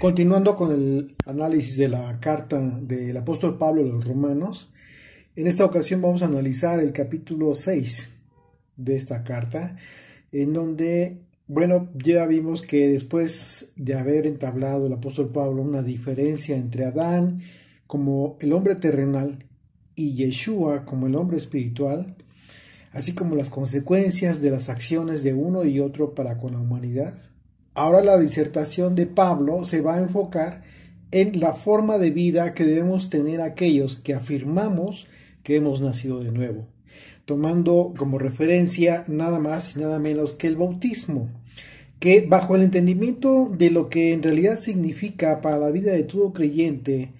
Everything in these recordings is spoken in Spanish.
Continuando con el análisis de la carta del apóstol Pablo a los romanos, en esta ocasión vamos a analizar el capítulo 6 de esta carta, en donde, ya vimos que después de haber entablado el apóstol Pablo una diferencia entre Adán como el hombre terrenal y Yeshua como el hombre espiritual, así como las consecuencias de las acciones de uno y otro para con la humanidad, ahora la disertación de Pablo se va a enfocar en la forma de vida que debemos tener aquellos que afirmamos que hemos nacido de nuevo, tomando como referencia nada más y nada menos que el bautismo, que bajo el entendimiento de lo que en realidad significa para la vida de todo creyente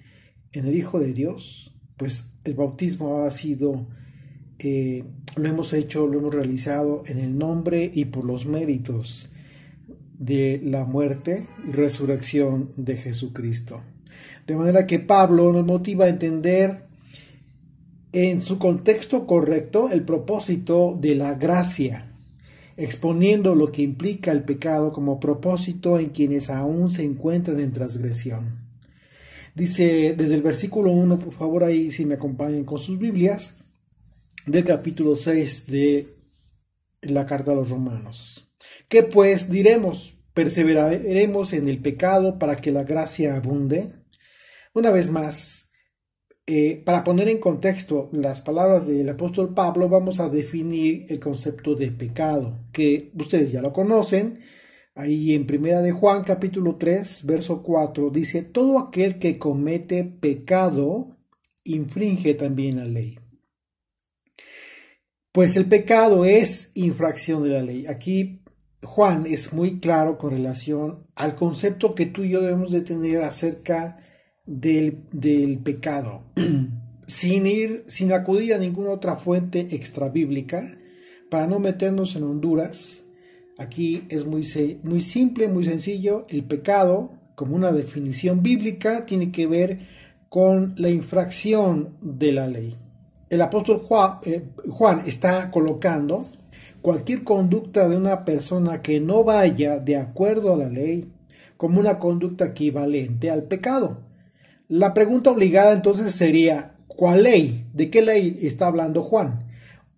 en el Hijo de Dios, pues el bautismo ha sido, lo hemos realizado en el nombre y por los méritos de la muerte y resurrección de Jesucristo. De manera que Pablo nos motiva a entender en su contexto correcto el propósito de la gracia, exponiendo lo que implica el pecado como propósito en quienes aún se encuentran en transgresión. Dice desde el versículo 1, por favor, ahí si me acompañan con sus Biblias, del capítulo 6 de la carta a los romanos. ¿Qué pues diremos? ¿Perseveraremos en el pecado para que la gracia abunde? Una vez más, para poner en contexto las palabras del apóstol Pablo, vamos a definir el concepto de pecado, que ustedes ya lo conocen. Ahí en Primera de Juan, capítulo 3, verso 4, dice: todo aquel que comete pecado infringe también la ley. Pues el pecado es infracción de la ley. Aquí Juan es muy claro con relación al concepto que tú y yo debemos de tener acerca del pecado, sin acudir a ninguna otra fuente extrabíblica, para no meternos en Honduras. Aquí es muy simple, muy sencillo. El pecado, como una definición bíblica, tiene que ver con la infracción de la ley. El apóstol Juan está colocando cualquier conducta de una persona que no vaya de acuerdo a la ley como una conducta equivalente al pecado. La pregunta obligada entonces sería: ¿cuál ley? ¿De qué ley está hablando Juan?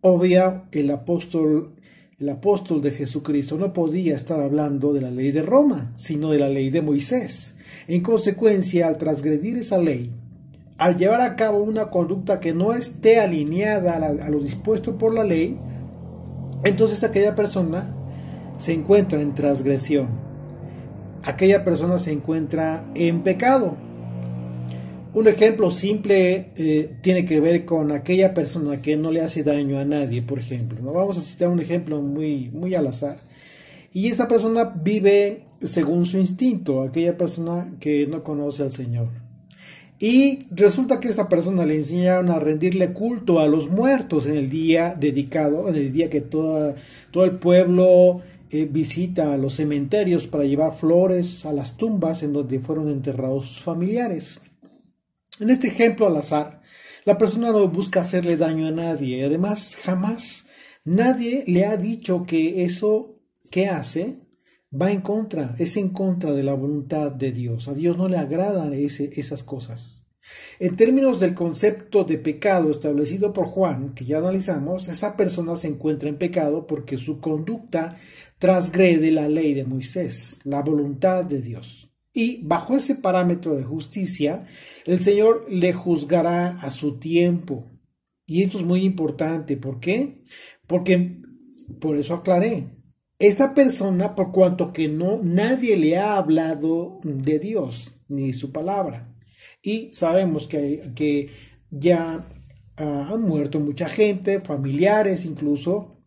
Obvio, el apóstol de Jesucristo no podía estar hablando de la ley de Roma, sino de la ley de Moisés. En consecuencia, al transgredir esa ley, al llevar a cabo una conducta que no esté alineada a lo dispuesto por la ley, entonces aquella persona se encuentra en transgresión. Aquella persona se encuentra en pecado. Un ejemplo simple tiene que ver con aquella persona que no le hace daño a nadie, por ejemplo. ¿No? Vamos a citar un ejemplo muy al azar. Y esta persona vive según su instinto, aquella persona que no conoce al Señor. Y resulta que esta persona le enseñaron a rendirle culto a los muertos en el día dedicado, en el día que todo el pueblo visita los cementerios para llevar flores a las tumbas en donde fueron enterrados sus familiares. En este ejemplo al azar, la persona no busca hacerle daño a nadie. Y además, jamás nadie le ha dicho que eso que hace es en contra de la voluntad de Dios. A Dios no le agradan esas cosas. En términos del concepto de pecado establecido por Juan, que ya analizamos, esa persona se encuentra en pecado porque su conducta transgrede la ley de Moisés, la voluntad de Dios. Y bajo ese parámetro de justicia, el Señor le juzgará a su tiempo. Y esto es muy importante. ¿Por qué? Porque, por eso aclaré, esta persona, por cuanto que nadie le ha hablado de Dios ni su palabra, y sabemos que ya han muerto mucha gente, familiares incluso,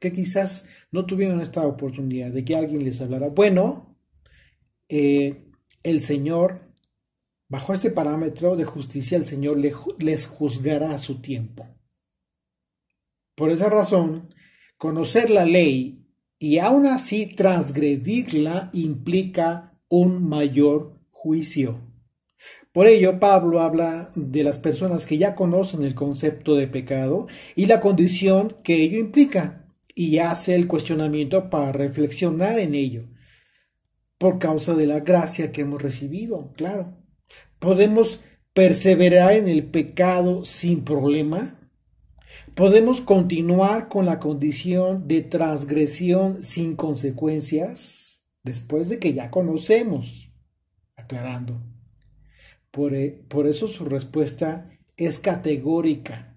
que quizás no tuvieron esta oportunidad de que alguien les hablara. El Señor, bajo este parámetro de justicia, el Señor les juzgará a su tiempo. Por esa razón, conocer la ley y aún así transgredirla implica un mayor juicio. Por ello, Pablo habla de las personas que ya conocen el concepto de pecado y la condición que ello implica, y hace el cuestionamiento para reflexionar en ello. Por causa de la gracia que hemos recibido, claro. Podemos perseverar en el pecado sin problema. Podemos continuar con la condición de transgresión sin consecuencias después de que ya conocemos, aclarando. Por eso su respuesta es categórica.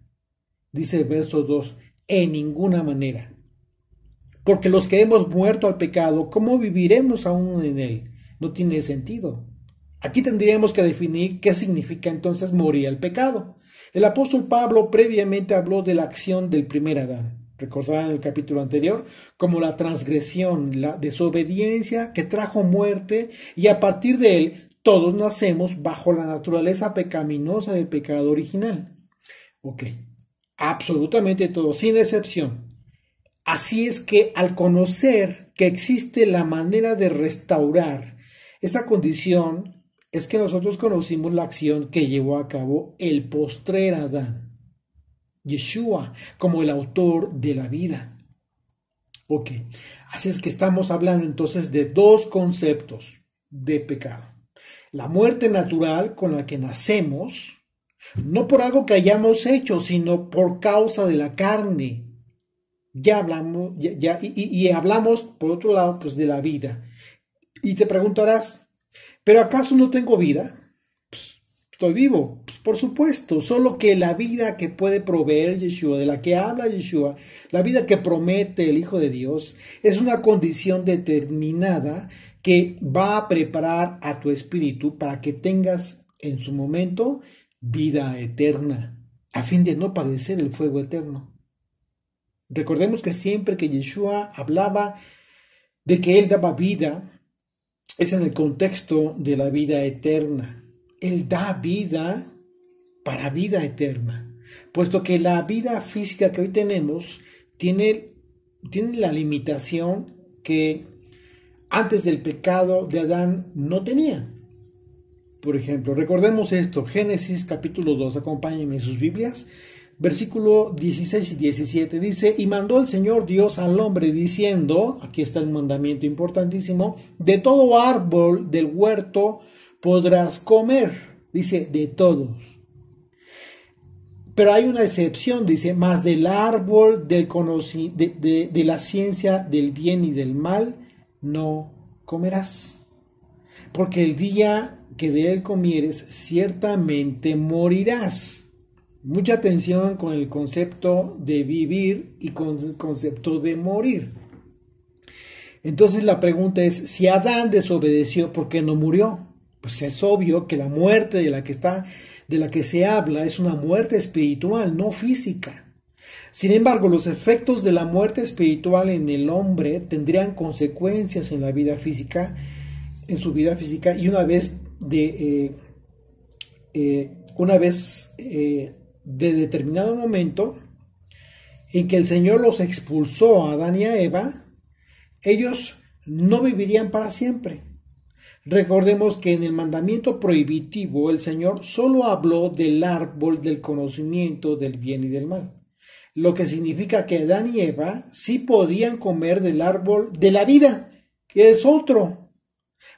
Dice el verso 2, en ninguna manera. Porque los que hemos muerto al pecado, ¿cómo viviremos aún en él? No tiene sentido. Aquí tendríamos que definir qué significa entonces morir al pecado. El apóstol Pablo previamente habló de la acción del primer Adán. Recordarán en el capítulo anterior como la transgresión, la desobediencia que trajo muerte, y a partir de él todos nacemos bajo la naturaleza pecaminosa del pecado original. Ok, absolutamente todos, sin excepción. Así es que al conocer que existe la manera de restaurar esa condición, es que nosotros conocimos la acción que llevó a cabo el postrer Adán, Yeshua, como el autor de la vida. Ok, así es que estamos hablando entonces de dos conceptos de pecado. La muerte natural con la que nacemos, no por algo que hayamos hecho, sino por causa de la carne. Ya hablamos, y hablamos, por otro lado, pues de la vida. Y te preguntarás, ¿pero acaso no tengo vida? Pues, estoy vivo, pues, por supuesto, solo que la vida que puede proveer Yeshua, de la que habla Yeshua, la vida que promete el Hijo de Dios, es una condición determinada que va a preparar a tu espíritu para que tengas en su momento vida eterna, a fin de no padecer el fuego eterno. Recordemos que siempre que Yeshua hablaba de que Él daba vida, es en el contexto de la vida eterna. Él da vida para vida eterna, puesto que la vida física que hoy tenemos tiene la limitación que antes del pecado de Adán no tenía. Por ejemplo, recordemos esto, Génesis capítulo 2, acompáñenme en sus Biblias. Versículo 16 y 17 dice, y mandó el Señor Dios al hombre diciendo, aquí está el mandamiento importantísimo, de todo árbol del huerto podrás comer, dice, de todos. Pero hay una excepción, dice, más del árbol de la ciencia del bien y del mal no comerás, porque el día que de él comieres ciertamente morirás. Mucha atención con el concepto de vivir y con el concepto de morir. Entonces la pregunta es, si Adán desobedeció, ¿por qué no murió? Pues es obvio que la muerte de la que se habla es una muerte espiritual, no física. Sin embargo, los efectos de la muerte espiritual en el hombre tendrían consecuencias en la vida física, en su vida física, y una vez de determinado momento en que el Señor los expulsó a Adán y a Eva, ellos no vivirían para siempre. Recordemos que en el mandamiento prohibitivo el Señor solo habló del árbol del conocimiento del bien y del mal, lo que significa que Adán y Eva sí podían comer del árbol de la vida, que es otro.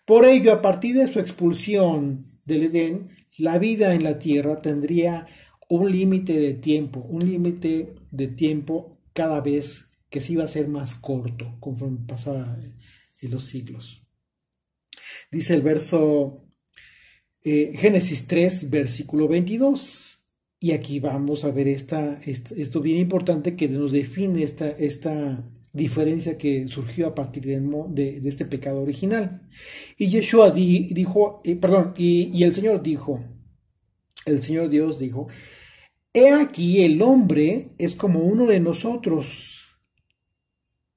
Por ello, a partir de su expulsión del Edén, la vida en la tierra tendría un límite de tiempo cada vez que se iba a ser más corto conforme pasaba los siglos. Dice el verso Génesis 3, versículo 22. Y aquí vamos a ver esto bien importante que nos define esta diferencia que surgió a partir de este pecado original. Y Yeshua dijo, y el Señor Dios dijo, he aquí el hombre es como uno de nosotros.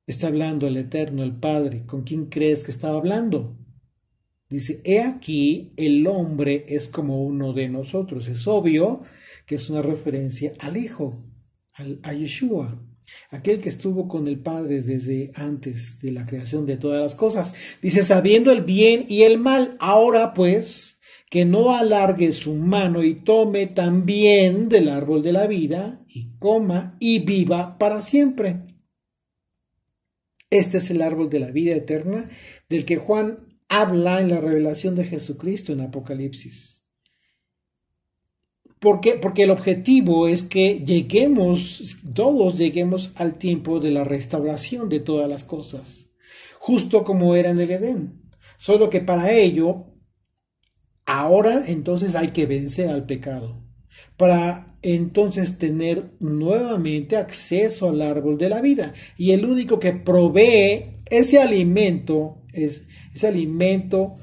Está hablando el Eterno, el Padre. ¿Con quién crees que estaba hablando? Dice, he aquí el hombre es como uno de nosotros. Es obvio que es una referencia al Hijo, a Yeshua, aquel que estuvo con el Padre desde antes de la creación de todas las cosas. Dice, sabiendo el bien y el mal, ahora pues, que no alargue su mano y tome también del árbol de la vida, y coma y viva para siempre. Este es el árbol de la vida eterna, del que Juan habla en la revelación de Jesucristo en Apocalipsis. ¿Por qué? Porque el objetivo es que todos lleguemos al tiempo de la restauración de todas las cosas, justo como era en el Edén. Solo que para ello, ahora entonces hay que vencer al pecado, para entonces tener nuevamente acceso al árbol de la vida. Y el único que provee ese alimento es ese alimento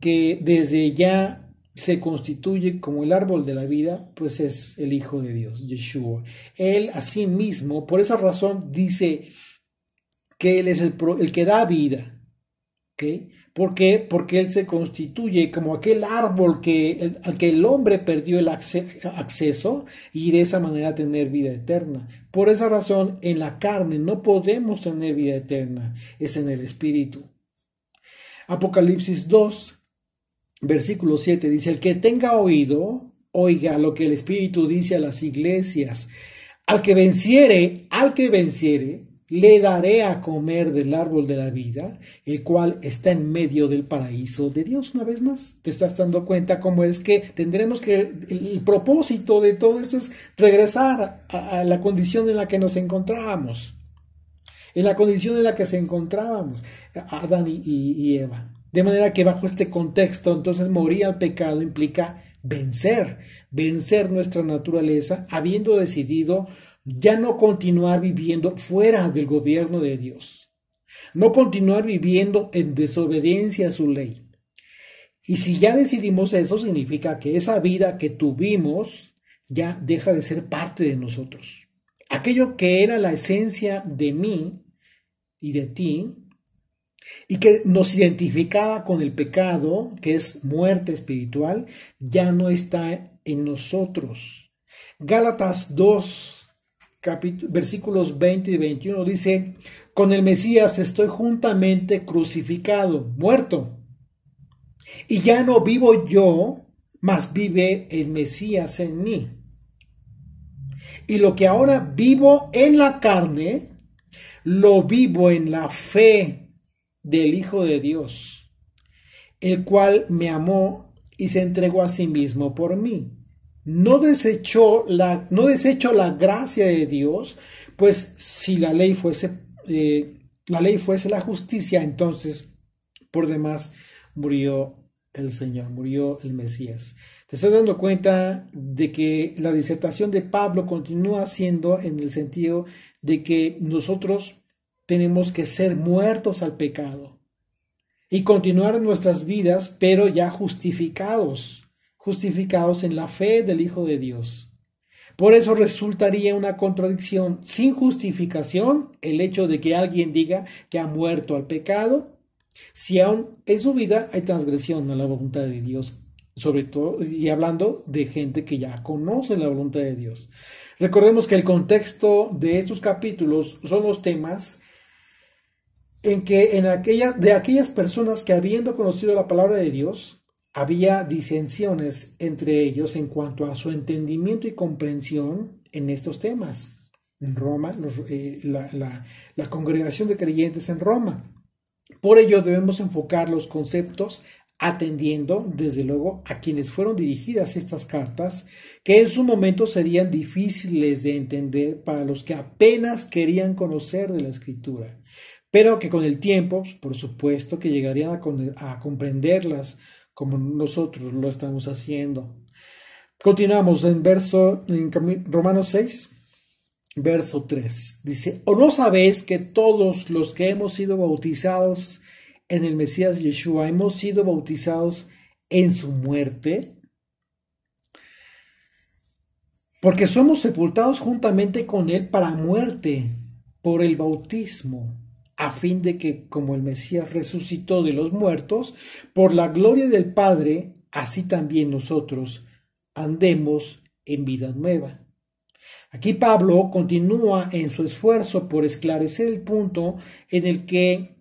que desde ya se constituye como el árbol de la vida, pues es el Hijo de Dios, Yeshua. Él asimismo, por esa razón, dice que Él es el que da vida. ¿Okay? ¿Por qué? Porque Él se constituye como aquel árbol al que el hombre perdió el acceso y de esa manera tener vida eterna. Por esa razón, en la carne no podemos tener vida eterna, es en el Espíritu. Apocalipsis 2. Versículo 7 dice, el que tenga oído, oiga lo que el Espíritu dice a las iglesias. Al que venciere, le daré a comer del árbol de la vida, el cual está en medio del paraíso de Dios. Una vez más, te estás dando cuenta cómo es que tendremos que, el propósito de todo esto es regresar a la condición en la que nos encontrábamos. En la condición en la que se encontrábamos Adán y Eva. De manera que bajo este contexto, entonces morir al pecado implica vencer nuestra naturaleza, habiendo decidido ya no continuar viviendo fuera del gobierno de Dios, no continuar viviendo en desobediencia a su ley. Y si ya decidimos eso, significa que esa vida que tuvimos ya deja de ser parte de nosotros. Aquello que era la esencia de mí y de ti, y que nos identificaba con el pecado, que es muerte espiritual, ya no está en nosotros. Gálatas 2, versículos 20 y 21 dice, con el Mesías estoy juntamente crucificado, muerto, y ya no vivo yo, mas vive el Mesías en mí. Y lo que ahora vivo en la carne, lo vivo en la fe del Hijo de Dios, el cual me amó y se entregó a sí mismo por mí. No desecho la gracia de Dios, pues si la ley fuese la justicia, entonces por demás murió el Señor, murió el Mesías. Te estás dando cuenta de que la disertación de Pablo continúa siendo en el sentido de que nosotros tenemos que ser muertos al pecado y continuar nuestras vidas, pero ya justificados en la fe del Hijo de Dios. Por eso resultaría una contradicción sin justificación el hecho de que alguien diga que ha muerto al pecado, si aún en su vida hay transgresión a la voluntad de Dios, sobre todo, y hablando de gente que ya conoce la voluntad de Dios. Recordemos que el contexto de estos capítulos son los temas en que de aquellas personas que habiendo conocido la palabra de Dios, había disensiones entre ellos en cuanto a su entendimiento y comprensión en estos temas. En Roma, la congregación de creyentes en Roma. Por ello debemos enfocar los conceptos atendiendo, desde luego, a quienes fueron dirigidas estas cartas, que en su momento serían difíciles de entender para los que apenas querían conocer de la Escritura, pero que con el tiempo, por supuesto, que llegarían a comprenderlas como nosotros lo estamos haciendo. Continuamos en Romanos 6, verso 3. Dice, ¿o no sabéis que todos los que hemos sido bautizados en el Mesías Yeshua hemos sido bautizados en su muerte? Porque somos sepultados juntamente con él para muerte por el bautismo, a fin de que, como el Mesías resucitó de los muertos, por la gloria del Padre, así también nosotros andemos en vida nueva. Aquí Pablo continúa en su esfuerzo por esclarecer el punto en el que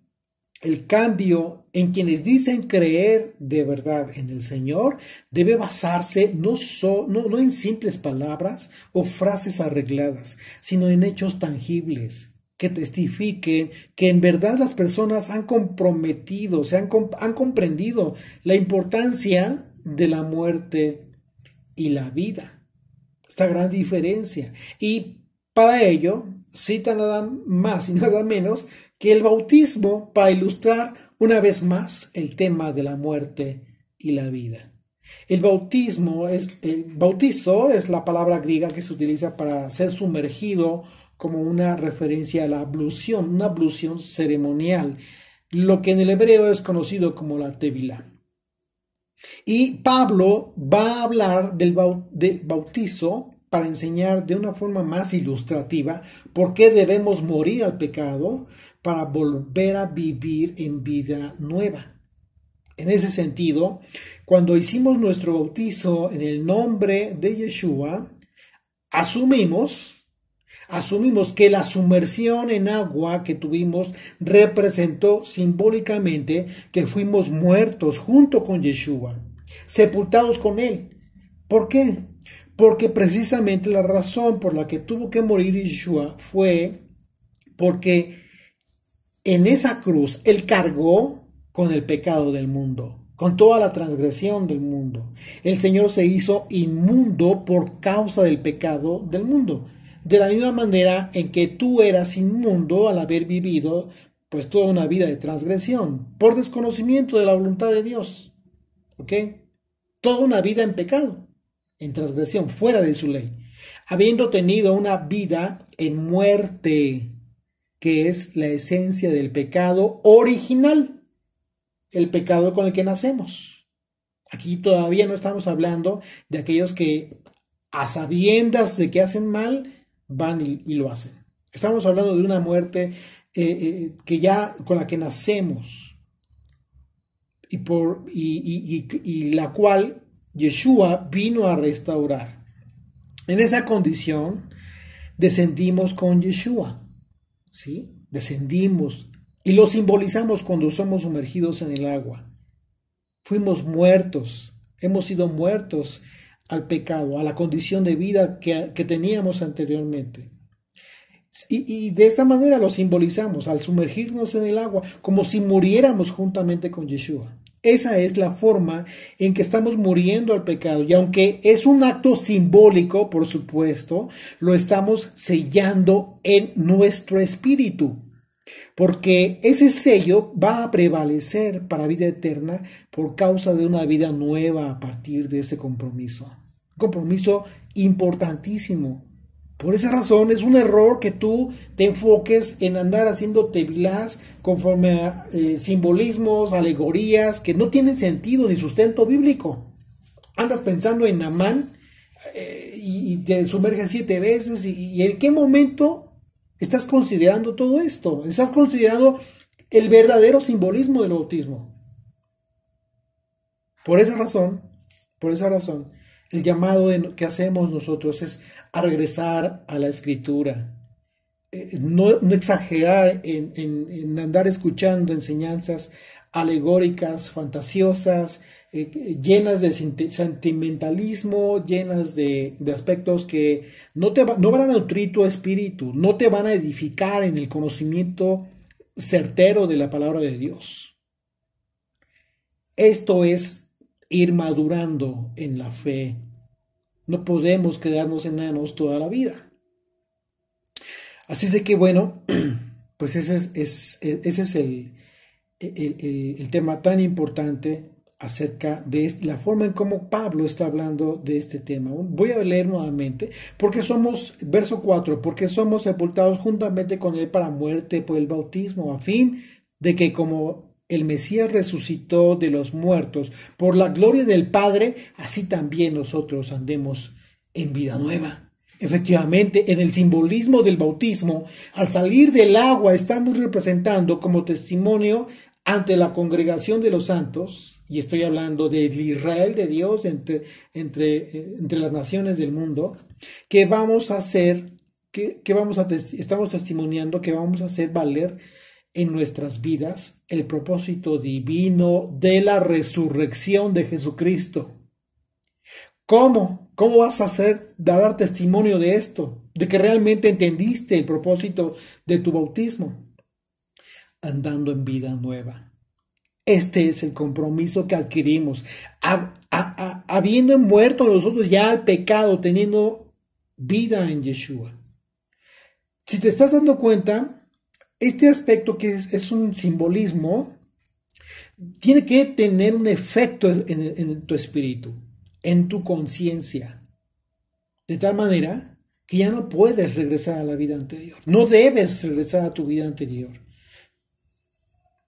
el cambio en quienes dicen creer de verdad en el Señor debe basarse no en simples palabras o frases arregladas, sino en hechos tangibles. que testifiquen que en verdad las personas han comprometido, han comprendido la importancia de la muerte y la vida. Esta gran diferencia. Y para ello cita nada más y nada menos que el bautismo para ilustrar una vez más el tema de la muerte y la vida. El bautizo es la palabra griega que se utiliza para ser sumergido como una referencia a la ablución, una ablución ceremonial, lo que en el hebreo es conocido como la tevilá. Y Pablo va a hablar del bautizo para enseñar de una forma más ilustrativa por qué debemos morir al pecado para volver a vivir en vida nueva. En ese sentido, cuando hicimos nuestro bautizo en el nombre de Yeshua, asumimos que la sumersión en agua que tuvimos representó simbólicamente que fuimos muertos junto con Yeshua, sepultados con él. ¿Por qué? Porque precisamente la razón por la que tuvo que morir Yeshua fue porque en esa cruz él cargó con el pecado del mundo, con toda la transgresión del mundo. El Señor se hizo inmundo por causa del pecado del mundo. De la misma manera en que tú eras inmundo al haber vivido pues toda una vida de transgresión, por desconocimiento de la voluntad de Dios. ¿Ok? Toda una vida en pecado, en transgresión, fuera de su ley. Habiendo tenido una vida en muerte, que es la esencia del pecado original. El pecado con el que nacemos. Aquí todavía no estamos hablando de aquellos que a sabiendas de que hacen mal, van y lo hacen. Estamos hablando de una muerte que ya con la que nacemos y la cual Yeshua vino a restaurar. En esa condición descendimos con Yeshua, ¿sí? Descendimos y lo simbolizamos cuando somos sumergidos en el agua. Fuimos muertos, hemos sido muertos al pecado, a la condición de vida que teníamos anteriormente. Y de esta manera lo simbolizamos al sumergirnos en el agua, como si muriéramos juntamente con Yeshua. Esa es la forma en que estamos muriendo al pecado. Y aunque es un acto simbólico, por supuesto, lo estamos sellando en nuestro espíritu. Porque ese sello va a prevalecer para vida eterna por causa de una vida nueva a partir de ese compromiso. Un compromiso importantísimo. Por esa razón es un error que tú te enfoques en andar haciendo tevilás conforme a simbolismos, alegorías que no tienen sentido ni sustento bíblico. Andas pensando en Naamán y te sumerges 7 veces y ¿en qué momento estás considerando todo esto? Estás considerando el verdadero simbolismo del bautismo. Por esa razón, el llamado que hacemos nosotros es a regresar a la Escritura. No exagerar en andar escuchando enseñanzas alegóricas, fantasiosas, llenas de sentimentalismo, llenas de aspectos que no van a nutrir tu espíritu, no te van a edificar en el conocimiento certero de la palabra de Dios. Esto es ir madurando en la fe. No podemos quedarnos enanos toda la vida. Así es de que bueno, pues ese es el tema tan importante acerca de la forma en cómo Pablo está hablando de este tema. Voy a leer nuevamente, verso 4, porque somos sepultados juntamente con él para muerte por el bautismo, a fin de que como el Mesías resucitó de los muertos por la gloria del Padre, así también nosotros andemos en vida nueva. Efectivamente, en el simbolismo del bautismo, al salir del agua estamos representando como testimonio ante la congregación de los santos, y estoy hablando del Israel de Dios entre las naciones del mundo, que vamos a hacer, estamos testimoniando que vamos a hacer valer en nuestras vidas el propósito divino de la resurrección de Jesucristo. ¿Cómo? ¿Cómo vas a dar testimonio de esto? de que realmente entendiste el propósito de tu bautismo, andando en vida nueva. Este es el compromiso que adquirimos, habiendo muerto nosotros ya al pecado, teniendo vida en Yeshua. Si te estás dando cuenta, este aspecto que es un simbolismo, tiene que tener un efecto en tu espíritu, en tu conciencia, de tal manera que ya no puedes regresar a la vida anterior. No debes regresar a tu vida anterior.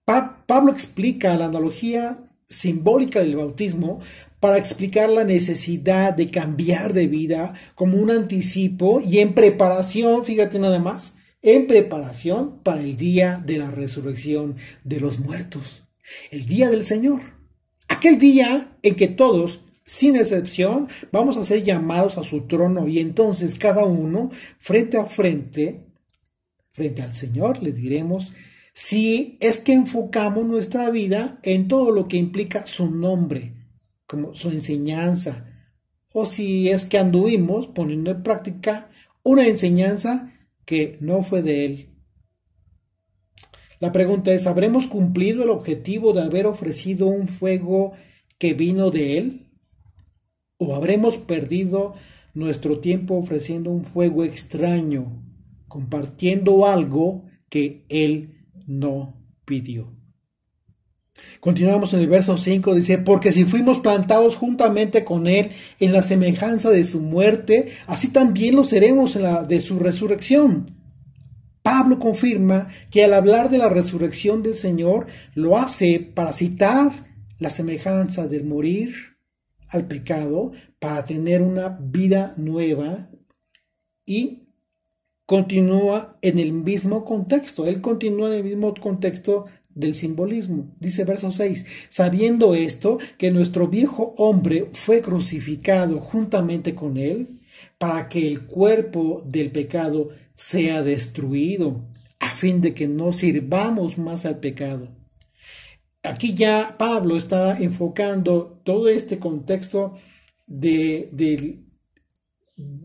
Pablo explica la analogía simbólica del bautismo para explicar la necesidad de cambiar de vida como un anticipo y en preparación, fíjate nada más, en preparación para el día de la resurrección de los muertos, el día del Señor. Aquel día en que todos, sin excepción, vamos a ser llamados a su trono y entonces cada uno, frente a frente al Señor, le diremos si es que enfocamos nuestra vida en todo lo que implica su nombre, como su enseñanza, o si es que anduvimos poniendo en práctica una enseñanza que no fue de Él. La pregunta es, ¿habremos cumplido el objetivo de haber ofrecido un fuego que vino de Él? ¿O habremos perdido nuestro tiempo ofreciendo un fuego extraño, compartiendo algo que Él no pidió? Continuamos en el verso 5, dice, porque si fuimos plantados juntamente con Él en la semejanza de su muerte, así también lo seremos en la de su resurrección. Pablo confirma que al hablar de la resurrección del Señor, lo hace para citar la semejanza del morir al pecado, para tener una vida nueva, y continúa en el mismo contexto. Él continúa en el mismo contexto del simbolismo. Dice verso 6, sabiendo esto, que nuestro viejo hombre fue crucificado juntamente con él, para que el cuerpo del pecado sea destruido, a fin de que no sirvamos más al pecado. Aquí ya Pablo está enfocando todo este contexto de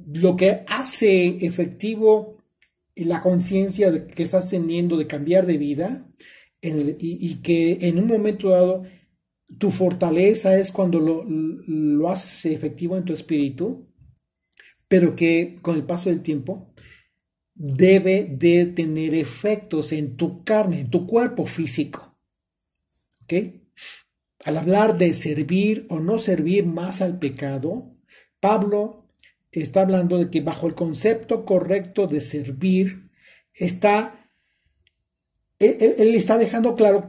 lo que hace efectivo la conciencia que estás teniendo de cambiar de vida, y que en un momento dado tu fortaleza es cuando lo haces efectivo en tu espíritu, pero que con el paso del tiempo debe de tener efectos en tu carne, en tu cuerpo físico. ¿Ok? Al hablar de servir o no servir más al pecado, Pablo está hablando de que bajo el concepto correcto de servir, él está dejando claro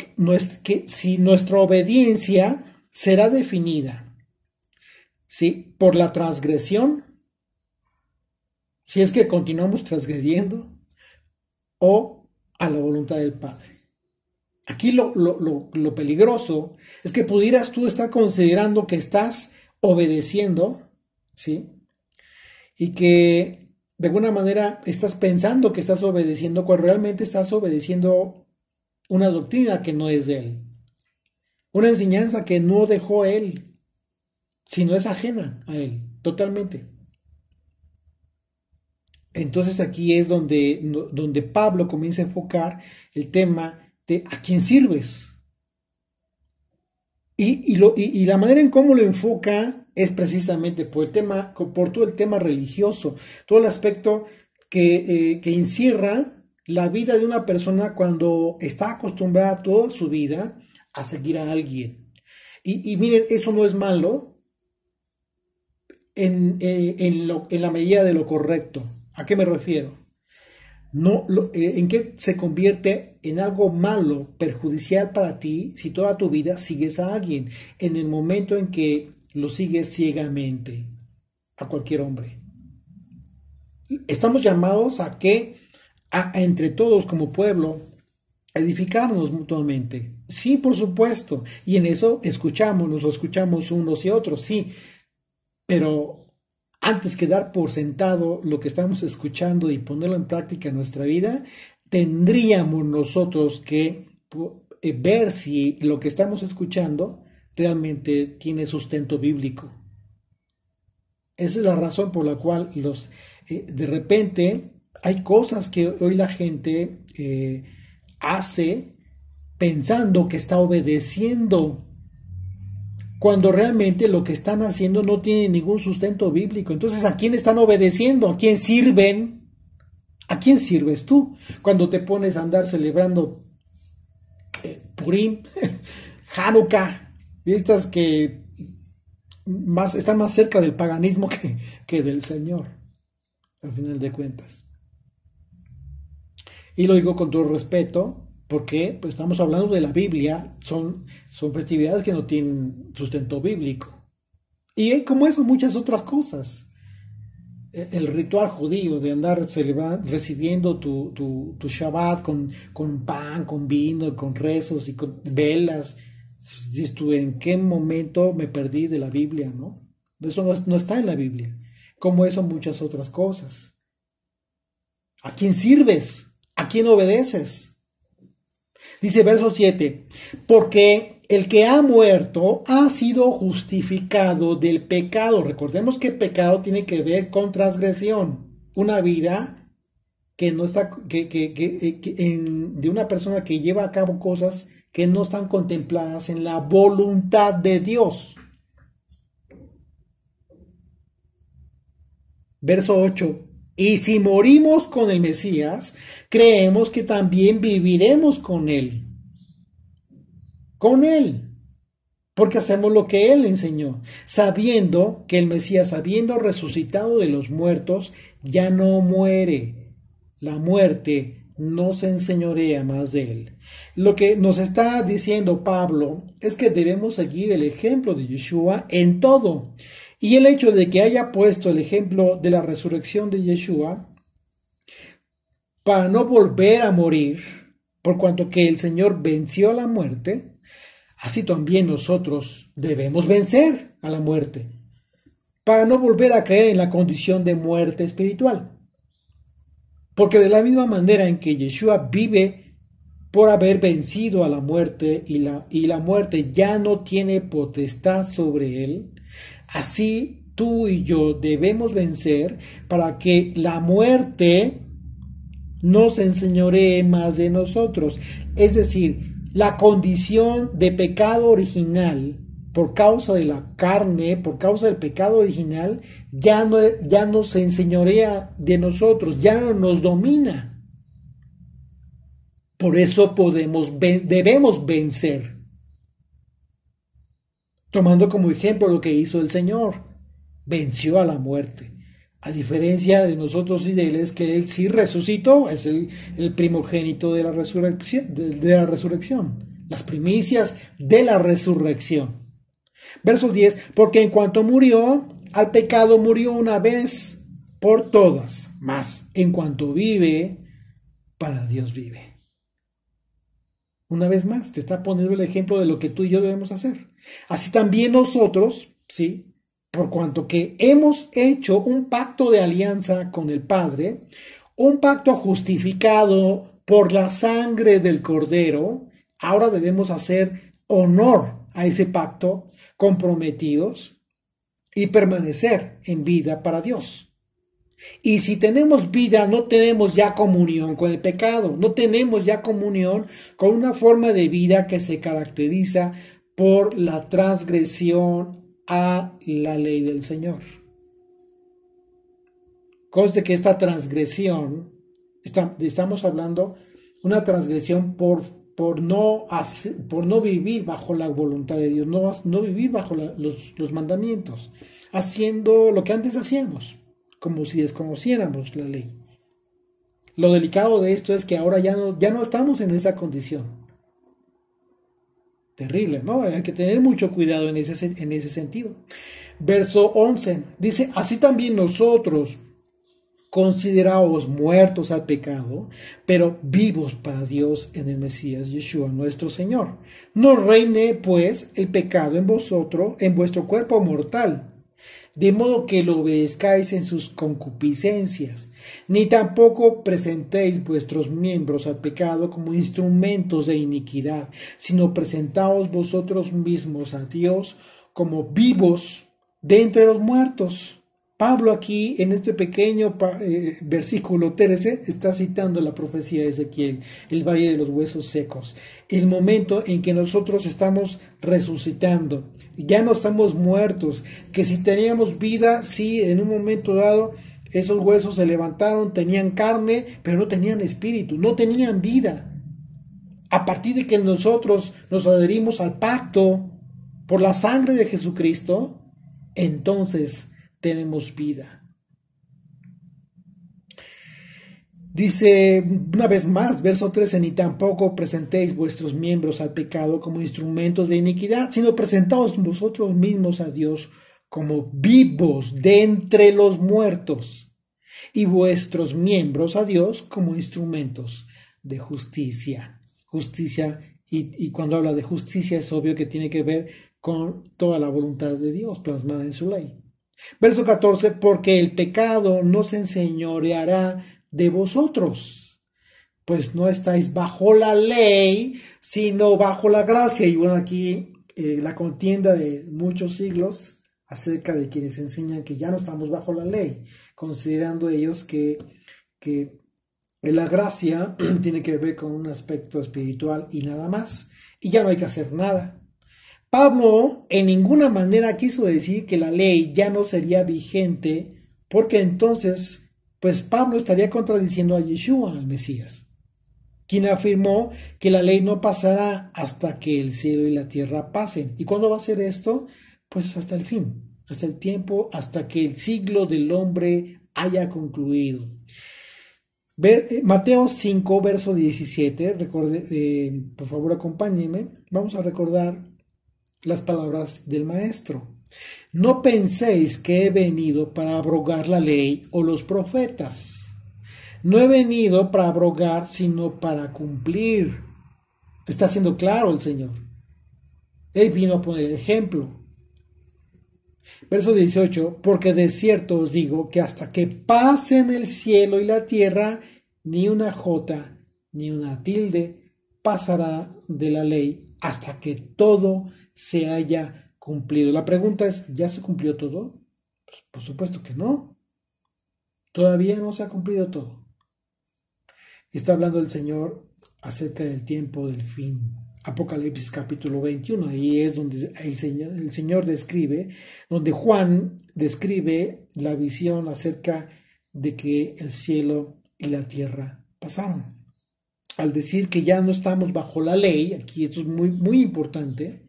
que si nuestra obediencia será definida, ¿sí?, por la transgresión, si es que continuamos transgrediendo, o a la voluntad del Padre. Aquí lo peligroso es que pudieras tú estar considerando que estás obedeciendo, ¿sí?, y que de alguna manera estás pensando que estás obedeciendo cuando realmente estás obedeciendo una doctrina que no es de Él, una enseñanza que no dejó Él, sino es ajena a Él, totalmente. Entonces aquí es donde Pablo comienza a enfocar el tema de a quién sirves. Y la manera en cómo lo enfoca es precisamente por todo el tema religioso, todo el aspecto que encierra la vida de una persona cuando está acostumbrada toda su vida a seguir a alguien. Y miren, eso no es malo en la medida de lo correcto. ¿A qué me refiero? ¿En qué se convierte en algo malo, perjudicial para ti si toda tu vida sigues a alguien? En el momento en que lo sigues ciegamente, a cualquier hombre. Estamos llamados a entre todos como pueblo, edificarnos mutuamente. Sí, por supuesto. Y en eso nos escuchamos unos y otros, sí. Pero antes que dar por sentado lo que estamos escuchando y ponerlo en práctica en nuestra vida, tendríamos nosotros que ver si lo que estamos escuchando realmente tiene sustento bíblico. Esa es la razón por la cual de repente hay cosas que hoy la gente hace pensando que está obedeciendo, cuando realmente lo que están haciendo no tiene ningún sustento bíblico. Entonces, ¿a quién están obedeciendo? ¿A quién sirven? ¿A quién sirves tú cuando te pones a andar celebrando Purim, Hanukkah, fiestas que están más cerca del paganismo que del Señor, al final de cuentas? Y lo digo con todo respeto, porque pues, estamos hablando de la Biblia, son festividades que no tienen sustento bíblico. Y como eso, muchas otras cosas. El ritual judío de andar recibiendo tu Shabbat con pan, con vino, con rezos y con velas. Dices tú, ¿en qué momento me perdí de la Biblia? ¿No? Eso no está en la Biblia. Como eso, muchas otras cosas. ¿A quién sirves? ¿A quién obedeces? Dice verso 7, porque el que ha muerto ha sido justificado del pecado. Recordemos que pecado tiene que ver con transgresión. Una vida que no está, de una persona que lleva a cabo cosas que no están contempladas en la voluntad de Dios. Verso 8. Y si morimos con el Mesías, creemos que también viviremos con Él. Con Él. Porque hacemos lo que Él enseñó, sabiendo que el Mesías, habiendo resucitado de los muertos, ya no muere. La muerte no se enseñorea más de Él. Lo que nos está diciendo Pablo es que debemos seguir el ejemplo de Yeshua en todo. Y el hecho de que haya puesto el ejemplo de la resurrección de Yeshua para no volver a morir, por cuanto que el Señor venció a la muerte, así también nosotros debemos vencer a la muerte, para no volver a caer en la condición de muerte espiritual. Porque de la misma manera en que Yeshua vive por haber vencido a la muerte y la muerte ya no tiene potestad sobre él, así tú y yo debemos vencer para que la muerte no se enseñoree más de nosotros. Es decir, la condición de pecado original por causa de la carne, por causa del pecado original, ya no se enseñorea de nosotros, ya no nos domina. Por eso debemos vencer. Tomando como ejemplo lo que hizo el Señor, venció a la muerte. A diferencia de nosotros y de Él, es que Él sí resucitó, es el primogénito de la resurrección, las primicias de la resurrección. Verso 10, porque en cuanto murió, al pecado murió una vez por todas, mas en cuanto vive, para Dios vive. Una vez más, te está poniendo el ejemplo de lo que tú y yo debemos hacer. Así también nosotros, ¿sí? Por cuanto que hemos hecho un pacto de alianza con el Padre, un pacto justificado por la sangre del Cordero, ahora debemos hacer honor a ese pacto, comprometidos y permanecer en vida para Dios. Y si tenemos vida, no tenemos ya comunión con el pecado, no tenemos ya comunión con una forma de vida que se caracteriza por la transgresión a la ley del Señor. Conste que esta transgresión, estamos hablando una transgresión por no vivir bajo la voluntad de Dios, no vivir bajo los mandamientos, haciendo lo que antes hacíamos, como si desconociéramos la ley. Lo delicado de esto es que ahora ya no estamos en esa condición. Terrible, ¿no? Hay que tener mucho cuidado en ese sentido. Verso 11 dice, así también nosotros, consideraos muertos al pecado, pero vivos para Dios en el Mesías Yeshua nuestro Señor. No reine pues el pecado en vosotros, en vuestro cuerpo mortal, de modo que lo obedezcáis en sus concupiscencias, ni tampoco presentéis vuestros miembros al pecado como instrumentos de iniquidad, sino presentaos vosotros mismos a Dios como vivos de entre los muertos, Pablo aquí en este pequeño versículo 13 está citando la profecía de Ezequiel, el valle de los huesos secos, el momento en que nosotros estamos resucitando, ya no estamos muertos, que si teníamos vida, sí, en un momento dado esos huesos se levantaron, tenían carne, pero no tenían espíritu, no tenían vida. A partir de que nosotros nos adherimos al pacto por la sangre de Jesucristo, entonces tenemos vida. Dice una vez más, verso 13, ni tampoco presentéis vuestros miembros al pecado como instrumentos de iniquidad, sino presentaos vosotros mismos a Dios como vivos de entre los muertos, y vuestros miembros a Dios como instrumentos de justicia. Justicia, y cuando habla de justicia es obvio que tiene que ver con toda la voluntad de Dios plasmada en su ley. Verso 14, porque el pecado no se enseñoreará de vosotros, pues no estáis bajo la ley, sino bajo la gracia. Y bueno, aquí la contienda de muchos siglos acerca de quienes enseñan que ya no estamos bajo la ley, considerando ellos que la gracia tiene que ver con un aspecto espiritual y nada más, y ya no hay que hacer nada. Pablo en ninguna manera quiso decir que la ley ya no sería vigente, porque entonces, pues Pablo estaría contradiciendo a Yeshua, al Mesías, quien afirmó que la ley no pasará hasta que el cielo y la tierra pasen. ¿Y cuándo va a ser esto? Pues hasta el fin, hasta el tiempo, hasta que el siglo del hombre haya concluido. Mateo 5, verso 17, por favor acompáñenme, vamos a recordar las palabras del maestro. No penséis que he venido para abrogar la ley o los profetas. No he venido para abrogar, sino para cumplir. Está siendo claro el Señor. Él vino a poner el ejemplo. Verso 18, porque de cierto os digo que hasta que pasen el cielo y la tierra, ni una jota ni una tilde pasará de la ley hasta que todo se haya cumplido. La pregunta es, ¿ya se cumplió todo? Pues, por supuesto que no. Todavía no se ha cumplido todo. Está hablando el Señor acerca del tiempo del fin. Apocalipsis capítulo 21, ahí es donde el Señor describe, donde Juan describe la visión acerca de que el cielo y la tierra pasaron. Al decir que ya no estamos bajo la ley, aquí esto es muy, muy importante,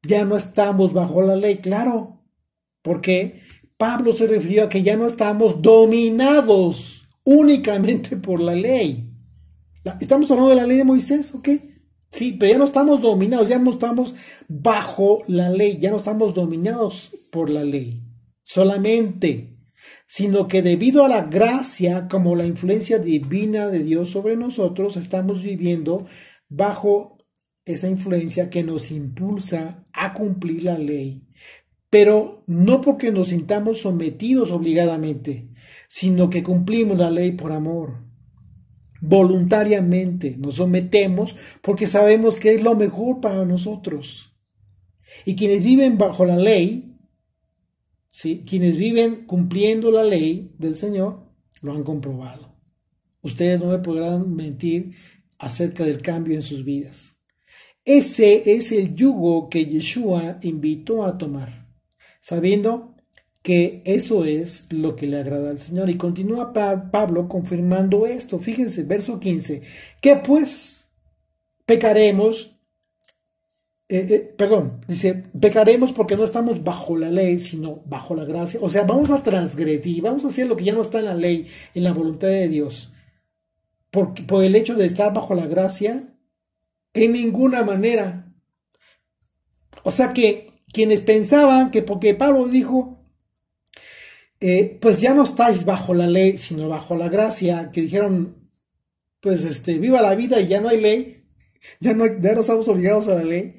ya no estamos bajo la ley, claro, porque Pablo se refirió a que ya no estamos dominados únicamente por la ley. Estamos hablando de la ley de Moisés, ¿ok? Sí, pero ya no estamos dominados, ya no estamos bajo la ley, ya no estamos dominados por la ley solamente, sino que debido a la gracia, como la influencia divina de Dios sobre nosotros, estamos viviendo bajo esa influencia que nos impulsa a cumplir la ley, pero no porque nos sintamos sometidos obligadamente, sino que cumplimos la ley por amor. Voluntariamente nos sometemos porque sabemos que es lo mejor para nosotros. Y quienes viven bajo la ley, ¿sí?, quienes viven cumpliendo la ley del Señor, lo han comprobado. Ustedes no me podrán mentir acerca del cambio en sus vidas. Ese es el yugo que Yeshua invitó a tomar, sabiendo que eso es lo que le agrada al Señor. Y continúa Pablo confirmando esto. Fíjense, verso 15. ¿Qué pues? Pecaremos. Dice, pecaremos porque no estamos bajo la ley, sino bajo la gracia. O sea, vamos a transgredir, vamos a hacer lo que ya no está en la ley, en la voluntad de Dios. Por el hecho de estar bajo la gracia, en ninguna manera. O sea que quienes pensaban que porque Pablo dijo, pues ya no estáis bajo la ley, sino bajo la gracia, que dijeron, pues viva la vida y ya no hay ley, ya no estamos obligados a la ley,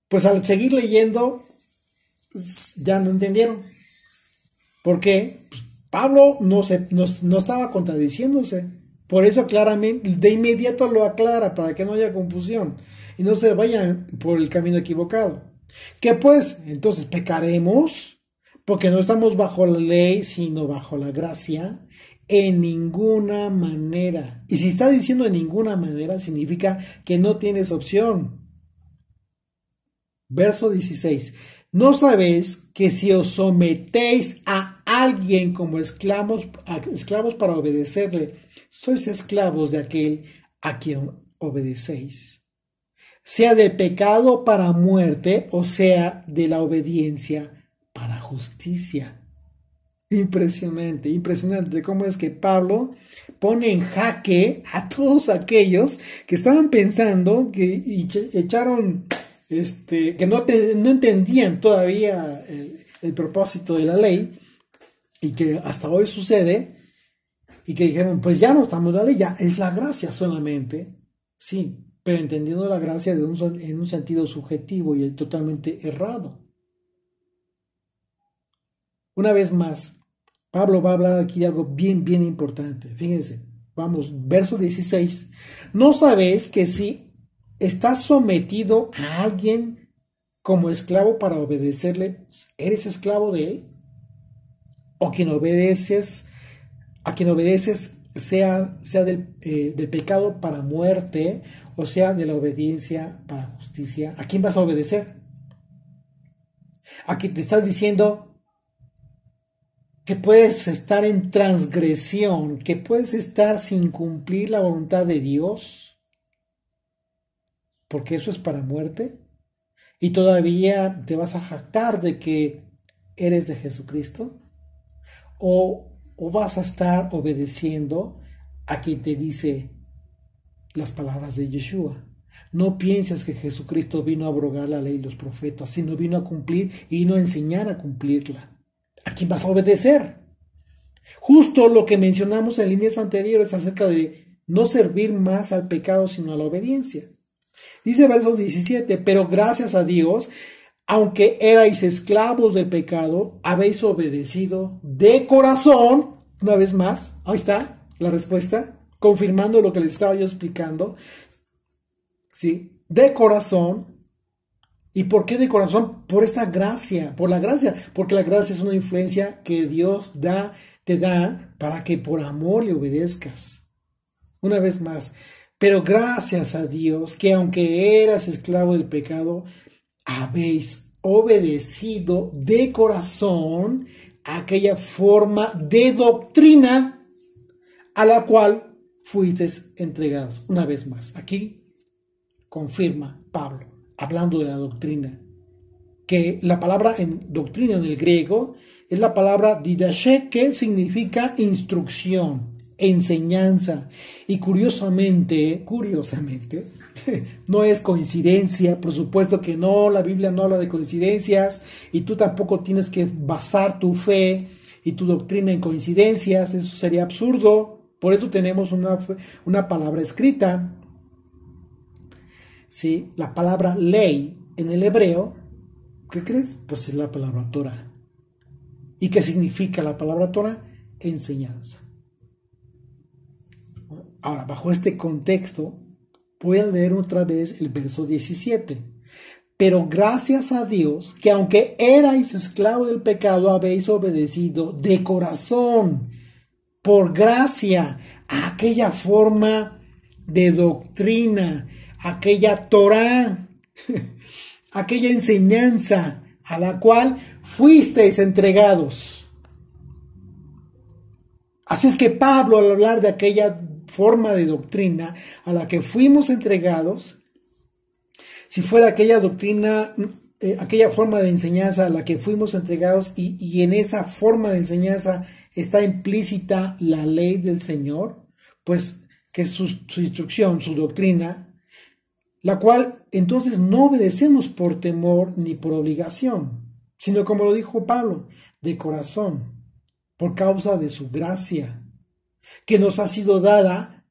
pues al seguir leyendo, pues ya no entendieron. ¿Por qué? Pues Pablo no estaba contradiciéndose, por eso claramente, de inmediato lo aclara, para que no haya confusión, y no se vayan por el camino equivocado. ¿Qué pues? Entonces, ¿pecaremos? Porque no estamos bajo la ley, sino bajo la gracia, en ninguna manera. Y si está diciendo en ninguna manera, significa que no tienes opción. Verso 16. ¿No sabéis que si os sometéis a alguien como esclavos para obedecerle, sois esclavos de aquel a quien obedecéis? Sea del pecado para muerte o sea de la obediencia para justicia. Impresionante, impresionante cómo es que Pablo pone en jaque a todos aquellos que estaban pensando que echaron, que no entendían todavía el propósito de la ley y que hasta hoy sucede y que dijeron, pues ya no estamos en la ley, ya es la gracia solamente, sí, pero entendiendo la gracia en un sentido subjetivo y totalmente errado. Una vez más, Pablo va a hablar aquí de algo bien, bien importante. Fíjense, vamos, verso 16. ¿No sabéis que si estás sometido a alguien como esclavo para obedecerle, eres esclavo de él? ¿O a quien obedeces sea del pecado para muerte o sea de la obediencia para justicia? ¿A quién vas a obedecer? ¿A quien te estás diciendo que puedes estar en transgresión, que puedes estar sin cumplir la voluntad de Dios, porque eso es para muerte, y todavía te vas a jactar de que eres de Jesucristo? ¿O vas a estar obedeciendo a quien te dice las palabras de Yeshua? No pienses que Jesucristo vino a abrogar la ley y los profetas, sino vino a cumplir y vino a enseñar a cumplirla. ¿A quién vas a obedecer? Justo lo que mencionamos en líneas anteriores acerca de no servir más al pecado sino a la obediencia. Dice verso 17, pero gracias a Dios, aunque erais esclavos del pecado, habéis obedecido de corazón. Una vez más, ahí está la respuesta, confirmando lo que les estaba yo explicando. Sí, de corazón. ¿Y por qué de corazón? Por esta gracia, por la gracia, porque la gracia es una influencia que Dios te da para que por amor le obedezcas. Una vez más, pero gracias a Dios que aunque eras esclavo del pecado, habéis obedecido de corazón aquella forma de doctrina a la cual fuisteis entregados. Una vez más, aquí confirma Pablo, hablando de la doctrina, que la palabra en doctrina en el griego es la palabra didache, que significa instrucción, enseñanza. Y curiosamente, no es coincidencia, por supuesto que no, la Biblia no habla de coincidencias y tú tampoco tienes que basar tu fe y tu doctrina en coincidencias, eso sería absurdo. Por eso tenemos una palabra escrita. ¿Sí? La palabra ley en el hebreo, ¿qué crees? Pues es la palabra Torah. ¿Y qué significa la palabra Torah? Enseñanza. Ahora, bajo este contexto, voy a leer otra vez el verso 17. Pero gracias a Dios, que aunque erais esclavos del pecado, habéis obedecido de corazón, por gracia, a aquella forma de doctrina, aquella Torah, aquella enseñanza a la cual fuisteis entregados. Así es que Pablo, al hablar de aquella forma de doctrina a la que fuimos entregados, si fuera aquella doctrina, aquella forma de enseñanza a la que fuimos entregados y en esa forma de enseñanza está implícita la ley del Señor, pues que su instrucción, su doctrina, la cual entonces no obedecemos por temor ni por obligación, sino como lo dijo Pablo, de corazón, por causa de su gracia, que nos ha sido dada,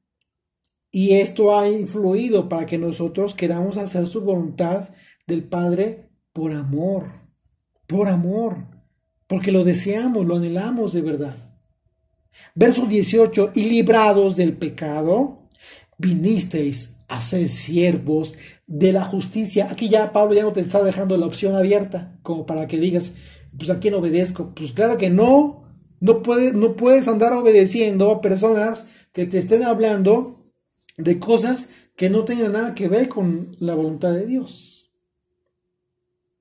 y esto ha influido para que nosotros queramos hacer su voluntad del Padre por amor, porque lo deseamos, lo anhelamos de verdad. Verso 18, y librados del pecado, vinisteis a ser siervos de la justicia. Aquí ya Pablo ya no te está dejando la opción abierta, como para que digas, Pues ¿a quién obedezco? Pues claro que no. No puedes andar obedeciendo a personas que te estén hablando de cosas que no tengan nada que ver con la voluntad de Dios.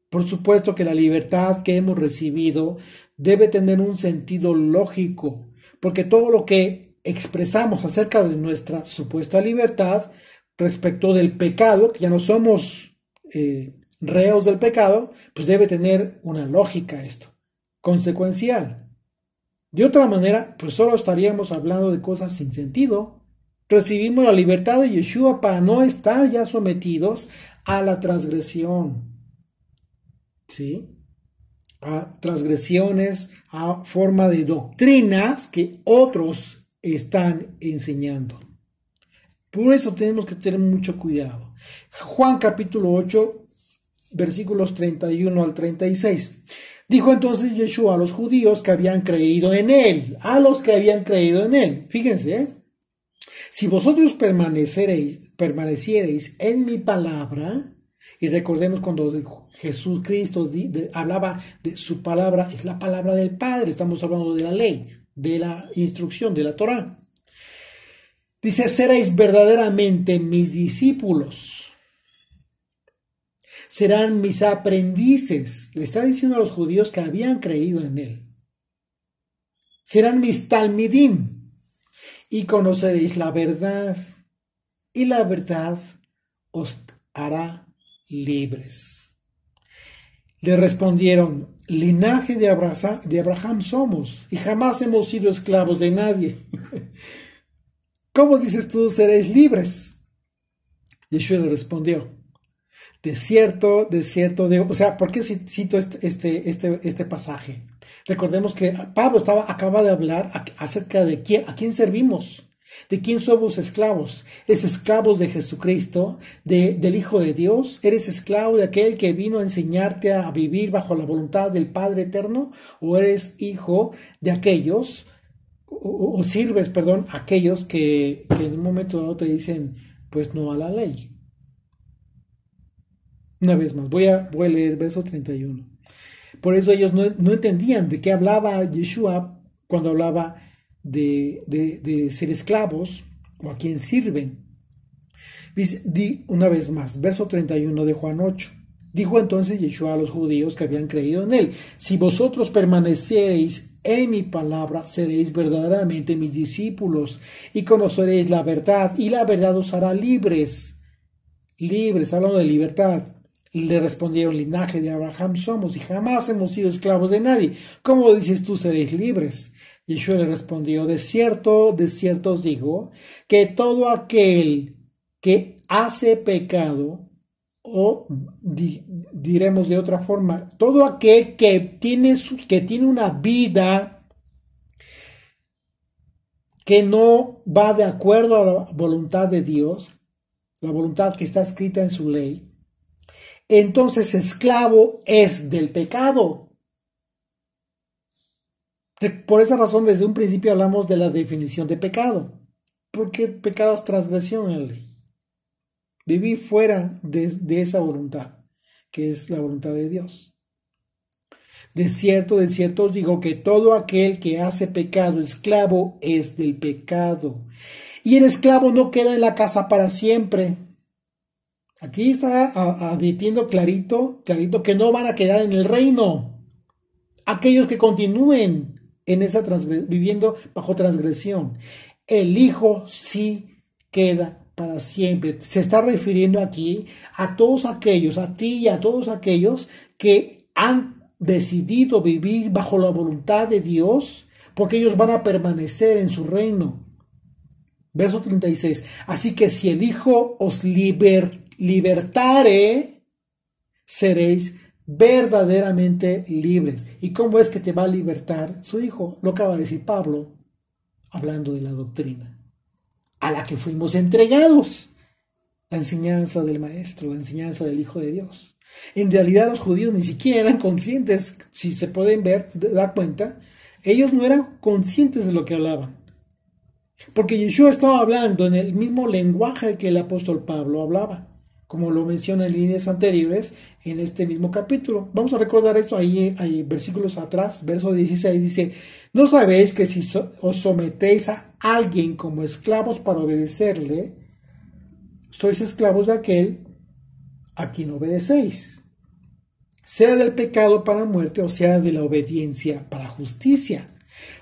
Por supuesto que la libertad que hemos recibido debe tener un sentido lógico, porque todo lo que expresamos acerca de nuestra supuesta libertad respecto del pecado, que ya no somos reos del pecado, pues debe tener una lógica esto, consecuencial. De otra manera, pues solo estaríamos hablando de cosas sin sentido. Recibimos la libertad de Yeshua para no estar ya sometidos a la transgresión, ¿sí? A transgresiones, a forma de doctrinas que otros están enseñando. Por eso tenemos que tener mucho cuidado. Juan capítulo 8, versículos 31 al 36. Dijo entonces Yeshua a los judíos que habían creído en él, a los que habían creído en él. Fíjense, si vosotros permaneciereis en mi palabra, y recordemos cuando Jesucristo hablaba de su palabra, es la palabra del Padre, estamos hablando de la ley, de la instrucción, de la Torá. Dice, seréis verdaderamente mis discípulos. Serán mis aprendices. Le está diciendo a los judíos que habían creído en él. Serán mis talmidim. Y conoceréis la verdad. Y la verdad os hará libres. Le respondieron, linaje de Abraham somos, y jamás hemos sido esclavos de nadie. ¿Cómo dices tú seréis libres? Yeshua le respondió, de cierto, digo, o sea, ¿por qué cito este pasaje? Recordemos que Pablo acaba de hablar acerca de a quién servimos, de quién somos esclavos. ¿Eres esclavos de Jesucristo, del Hijo de Dios? ¿Eres esclavo de aquel que vino a enseñarte a vivir bajo la voluntad del Padre Eterno? ¿O eres hijo de aquellos, o sirves, a aquellos que en un momento dado te dicen, pues no a la ley? Una vez más, voy a leer verso 31. Por eso ellos no entendían de qué hablaba Yeshua cuando hablaba de ser esclavos o a quién sirven. Una vez más, verso 31 de Juan 8. Dijo entonces Yeshua a los judíos que habían creído en él, si vosotros permaneceréis en mi palabra, seréis verdaderamente mis discípulos y conoceréis la verdad, y la verdad os hará libres. Libres, hablando de libertad. Le respondieron, linaje de Abraham somos y jamás hemos sido esclavos de nadie. ¿Cómo dices tú seréis libres? Yeshua le respondió, de cierto os digo, que todo aquel que hace pecado, o diremos de otra forma, todo aquel que tiene una vida que no va de acuerdo a la voluntad de Dios, la voluntad que está escrita en su ley, entonces esclavo es del pecado. Por esa razón, desde un principio hablamos de la definición de pecado, porque pecado es transgresión en la ley. Vivir fuera de esa voluntad, que es la voluntad de Dios. De cierto os digo que todo aquel que hace pecado, esclavo es del pecado. Y el esclavo no queda en la casa para siempre. Aquí está advirtiendo clarito que no van a quedar en el reino. Aquellos que continúen en esa viviendo bajo transgresión. El Hijo sí queda para siempre. Se está refiriendo aquí a todos aquellos, a ti y a todos aquellos que han decidido vivir bajo la voluntad de Dios, porque ellos van a permanecer en su reino. Verso 36. Así que si el Hijo os libertare, seréis verdaderamente libres. ¿Y cómo es que te va a libertar su Hijo? Lo acaba de decir Pablo, hablando de la doctrina a la que fuimos entregados, la enseñanza del Maestro, la enseñanza del Hijo de Dios. En realidad los judíos ni siquiera eran conscientes, si se pueden dar cuenta, ellos no eran conscientes de lo que hablaban. Porque Yeshua estaba hablando en el mismo lenguaje que el apóstol Pablo hablaba, como lo menciona en líneas anteriores en este mismo capítulo. Vamos a recordar esto ahí, hay versículos atrás, verso 16 dice, ¿no sabéis que si os sometéis a alguien como esclavos para obedecerle, sois esclavos de aquel a quien obedecéis? Sea del pecado para muerte o sea de la obediencia para justicia.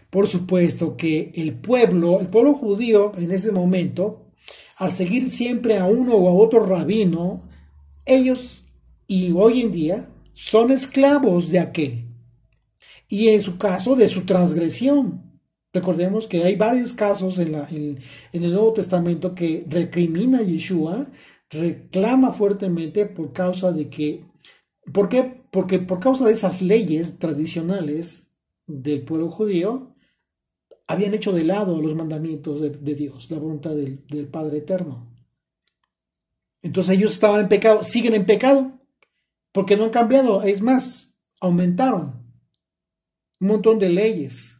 Por supuesto que el pueblo judío en ese momento, al seguir siempre a uno o a otro rabino, ellos y hoy en día son esclavos de aquel. Y en su caso de su transgresión. Recordemos que hay varios casos en el Nuevo Testamento que recrimina a Yeshua, reclama fuertemente por causa de que, ¿por qué? Porque por causa de esas leyes tradicionales del pueblo judío, habían hecho de lado los mandamientos de Dios, la voluntad del Padre Eterno. Entonces ellos estaban en pecado, siguen en pecado, porque no han cambiado, es más, aumentaron un montón de leyes,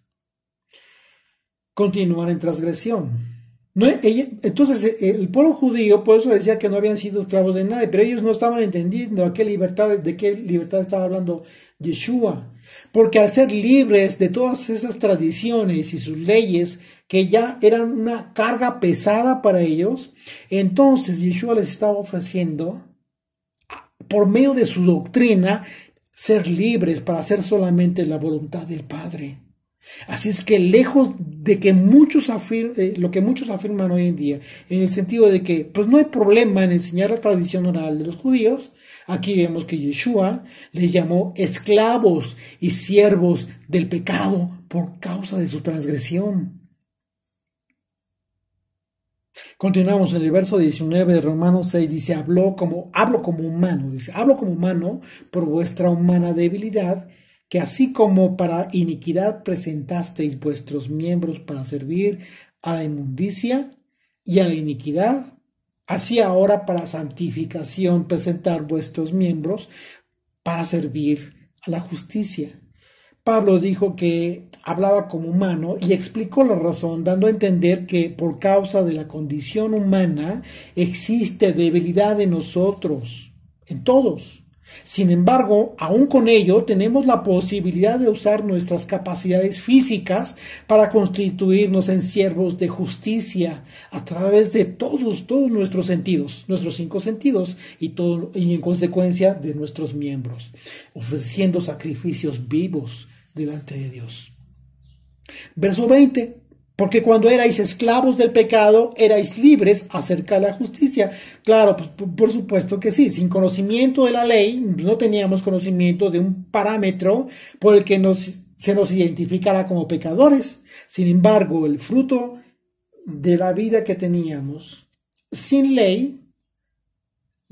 continúan en transgresión. Entonces el pueblo judío, por eso decía que no habían sido esclavos de nadie, pero ellos no estaban entendiendo de qué libertad estaba hablando Yeshua, porque al ser libres de todas esas tradiciones y sus leyes que ya eran una carga pesada para ellos, entonces Yeshua les estaba ofreciendo, por medio de su doctrina, ser libres para hacer solamente la voluntad del Padre. Así es que lejos de que lo que muchos afirman hoy en día, en el sentido de que pues no hay problema en enseñar la tradición oral de los judíos, aquí vemos que Yeshua les llamó esclavos y siervos del pecado por causa de su transgresión. Continuamos en el verso 19 de Romanos 6, dice, hablo como humano por vuestra humana debilidad, que así como para iniquidad presentasteis vuestros miembros para servir a la inmundicia y a la iniquidad, así ahora para santificación presentar vuestros miembros para servir a la justicia. Pablo dijo que hablaba como humano y explicó la razón, dando a entender que por causa de la condición humana existe debilidad en nosotros, en todos. Sin embargo, aún con ello, tenemos la posibilidad de usar nuestras capacidades físicas para constituirnos en siervos de justicia a través de todos nuestros sentidos, nuestros 5 sentidos y en consecuencia de nuestros miembros, ofreciendo sacrificios vivos delante de Dios. Verso 20. Porque cuando erais esclavos del pecado, erais libres acerca de la justicia. Claro, pues, por supuesto que sí. Sin conocimiento de la ley, no teníamos conocimiento de un parámetro por el que se nos identificara como pecadores. Sin embargo, el fruto de la vida que teníamos sin ley,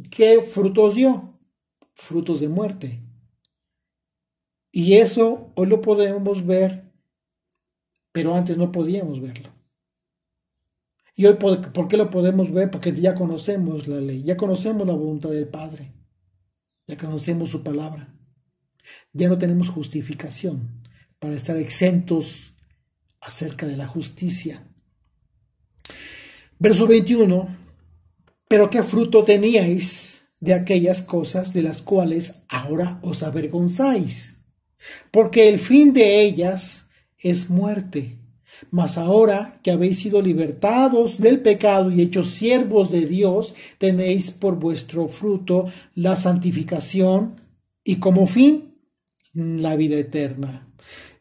¿qué frutos dio? Frutos de muerte. Y eso hoy lo podemos ver, pero antes no podíamos verlo. Y hoy, ¿por qué lo podemos ver? Porque ya conocemos la ley, ya conocemos la voluntad del Padre, ya conocemos su palabra. Ya no tenemos justificación para estar exentos acerca de la justicia. Verso 21. Pero ¿qué fruto teníais de aquellas cosas de las cuales ahora os avergonzáis? Porque el fin de ellas es muerte. Mas ahora que habéis sido libertados del pecado y hechos siervos de Dios, tenéis por vuestro fruto la santificación y como fin la vida eterna.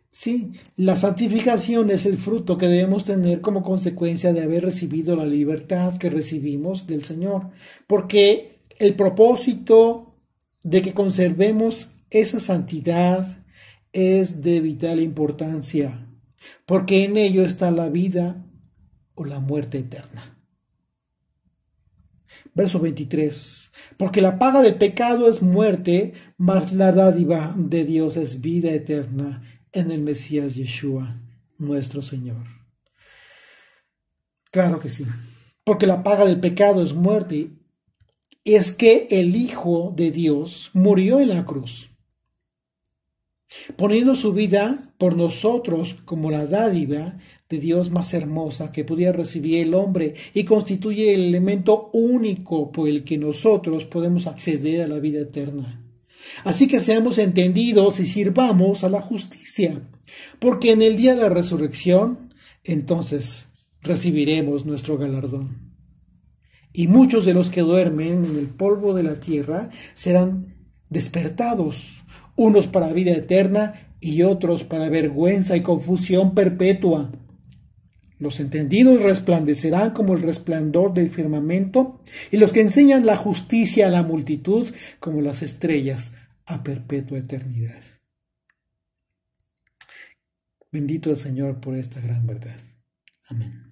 Sí, la santificación es el fruto que debemos tener como consecuencia de haber recibido la libertad que recibimos del Señor, porque el propósito de que conservemos esa santidad es de vital importancia, porque en ello está la vida o la muerte eterna. Verso 23. Porque la paga del pecado es muerte, mas la dádiva de Dios es vida eterna en el Mesías Yeshua, nuestro Señor. Claro que sí. Porque la paga del pecado es muerte. Es que el Hijo de Dios murió en la cruz, poniendo su vida por nosotros como la dádiva de Dios más hermosa que pudiera recibir el hombre y constituye el elemento único por el que nosotros podemos acceder a la vida eterna. Así que seamos entendidos y sirvamos a la justicia, porque en el día de la resurrección, entonces recibiremos nuestro galardón. Y muchos de los que duermen en el polvo de la tierra serán despertados, unos para vida eterna y otros para vergüenza y confusión perpetua. Los entendidos resplandecerán como el resplandor del firmamento, y los que enseñan la justicia a la multitud como las estrellas a perpetua eternidad. Bendito el Señor por esta gran verdad. Amén.